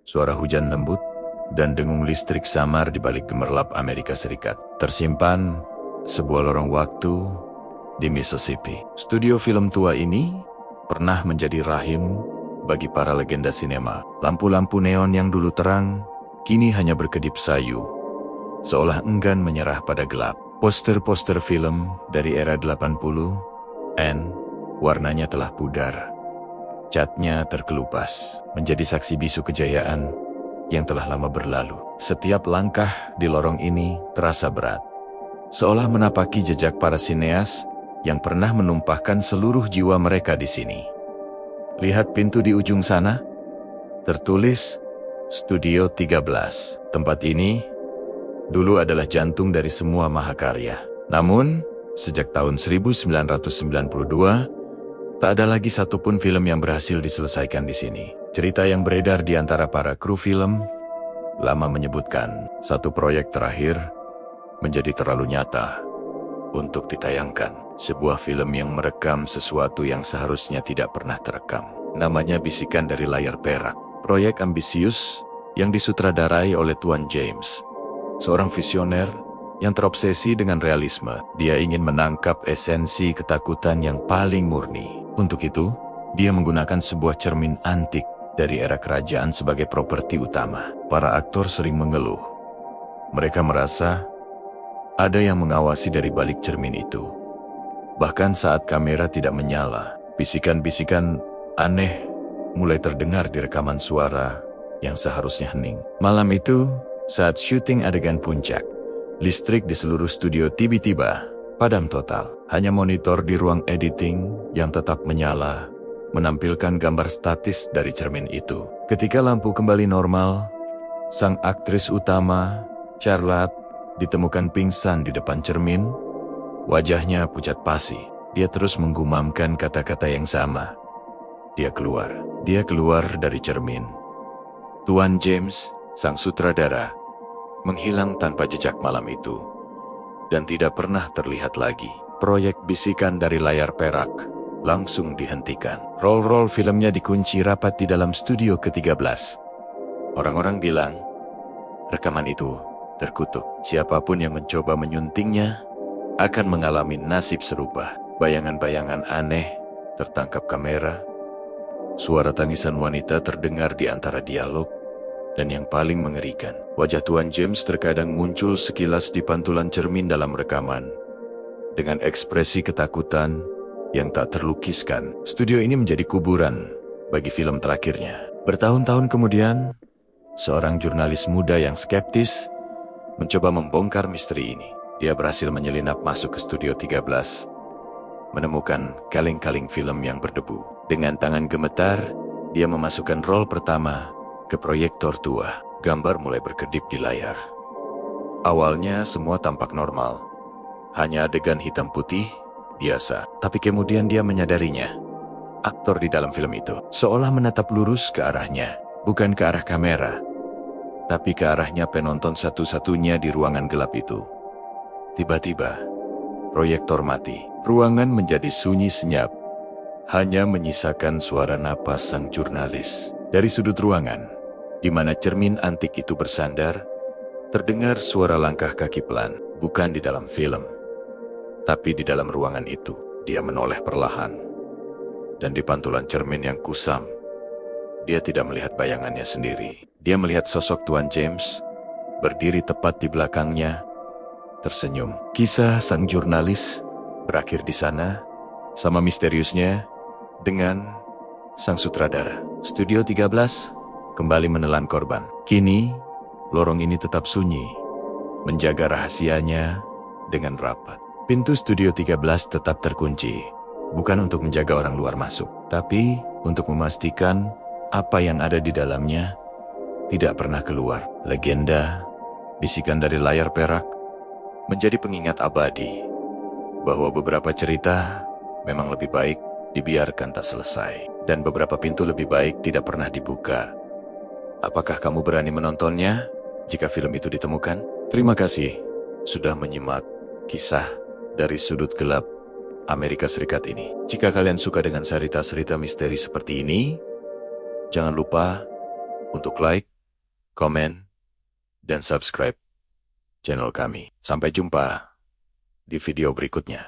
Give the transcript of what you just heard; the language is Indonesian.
suara hujan lembut, dan dengung listrik samar di balik gemerlap Amerika Serikat. Tersimpan sebuah lorong waktu di Mississippi. Studio film tua ini pernah menjadi rahim bagi para legenda sinema. Lampu-lampu neon yang dulu terang, kini hanya berkedip sayu, seolah enggan menyerah pada gelap. Poster-poster film dari era 80-an, warnanya telah pudar. Catnya terkelupas, menjadi saksi bisu kejayaan yang telah lama berlalu. Setiap langkah di lorong ini terasa berat, seolah menapaki jejak para sineas yang pernah menumpahkan seluruh jiwa mereka di sini. Lihat pintu di ujung sana, tertulis Studio 13. Tempat ini dulu adalah jantung dari semua mahakarya. Namun, sejak tahun 1992, tak ada lagi satupun film yang berhasil diselesaikan di sini. Cerita yang beredar di antara para kru film lama menyebutkan satu proyek terakhir menjadi terlalu nyata untuk ditayangkan. Sebuah film yang merekam sesuatu yang seharusnya tidak pernah terekam. Namanya Bisikan dari Layar Perak. Proyek ambisius yang disutradarai oleh Tuan James, seorang visioner yang terobsesi dengan realisme. Dia ingin menangkap esensi ketakutan yang paling murni. Untuk itu, dia menggunakan sebuah cermin antik dari era kerajaan sebagai properti utama. Para aktor sering mengeluh. Mereka merasa ada yang mengawasi dari balik cermin itu. Bahkan saat kamera tidak menyala, bisikan-bisikan aneh mulai terdengar di rekaman suara yang seharusnya hening. Malam itu, saat syuting adegan puncak, listrik di seluruh studio tiba-tiba padam total. Hanya monitor di ruang editing yang tetap menyala menampilkan gambar statis dari cermin itu. Ketika lampu kembali normal, sang aktris utama, Charlotte, ditemukan pingsan di depan cermin. Wajahnya pucat pasi. Dia terus menggumamkan kata-kata yang sama. Dia keluar dari cermin. Tuan James, sang sutradara, menghilang tanpa jejak malam itu, dan tidak pernah terlihat lagi. Proyek Bisikan dari Layar Perak langsung dihentikan. Roll-roll filmnya dikunci rapat di dalam studio ke-13. Orang-orang bilang, rekaman itu terkutuk. Siapapun yang mencoba menyuntingnya akan mengalami nasib serupa. Bayangan-bayangan aneh tertangkap kamera. Suara tangisan wanita terdengar di antara dialog. Dan yang paling mengerikan, wajah Tuan James terkadang muncul sekilas di pantulan cermin dalam rekaman. Dengan ekspresi ketakutan yang tak terlukiskan. Studio ini menjadi kuburan bagi film terakhirnya. Bertahun-tahun kemudian, seorang jurnalis muda yang skeptis mencoba membongkar misteri ini. Dia berhasil menyelinap masuk ke Studio 13, menemukan kaleng-kaleng film yang berdebu. Dengan tangan gemetar, dia memasukkan roll pertama ke proyektor tua. Gambar mulai berkedip di layar. Awalnya semua tampak normal. Hanya adegan hitam putih biasa. Tapi kemudian dia menyadarinya. Aktor di dalam film itu seolah menatap lurus ke arahnya. Bukan ke arah kamera, tapi ke arahnya penonton satu-satunya di ruangan gelap itu. Tiba-tiba, proyektor mati. Ruangan menjadi sunyi senyap. Hanya menyisakan suara napas sang jurnalis. Dari sudut ruangan, di mana cermin antik itu bersandar, terdengar suara langkah kaki pelan. Bukan di dalam film, tapi di dalam ruangan itu. Dia menoleh perlahan. Dan di pantulan cermin yang kusam, dia tidak melihat bayangannya sendiri. Dia melihat sosok Tuan James, berdiri tepat di belakangnya, tersenyum. Kisah sang jurnalis berakhir di sana, sama misteriusnya dengan sang sutradara. Studio 13 kembali menelan korban. Kini, lorong ini tetap sunyi, menjaga rahasianya dengan rapat. Pintu Studio 13 tetap terkunci, bukan untuk menjaga orang luar masuk, tapi untuk memastikan apa yang ada di dalamnya tidak pernah keluar. Legenda Bisikan dari Layar Perak menjadi pengingat abadi bahwa beberapa cerita memang lebih baik dibiarkan tak selesai, dan beberapa pintu lebih baik tidak pernah dibuka. Apakah kamu berani menontonnya jika film itu ditemukan? Terima kasih sudah menyimak kisah dari sudut gelap Amerika Serikat ini. Jika kalian suka dengan cerita-cerita misteri seperti ini, jangan lupa untuk like, komen, dan subscribe channel kami. Sampai jumpa di video berikutnya.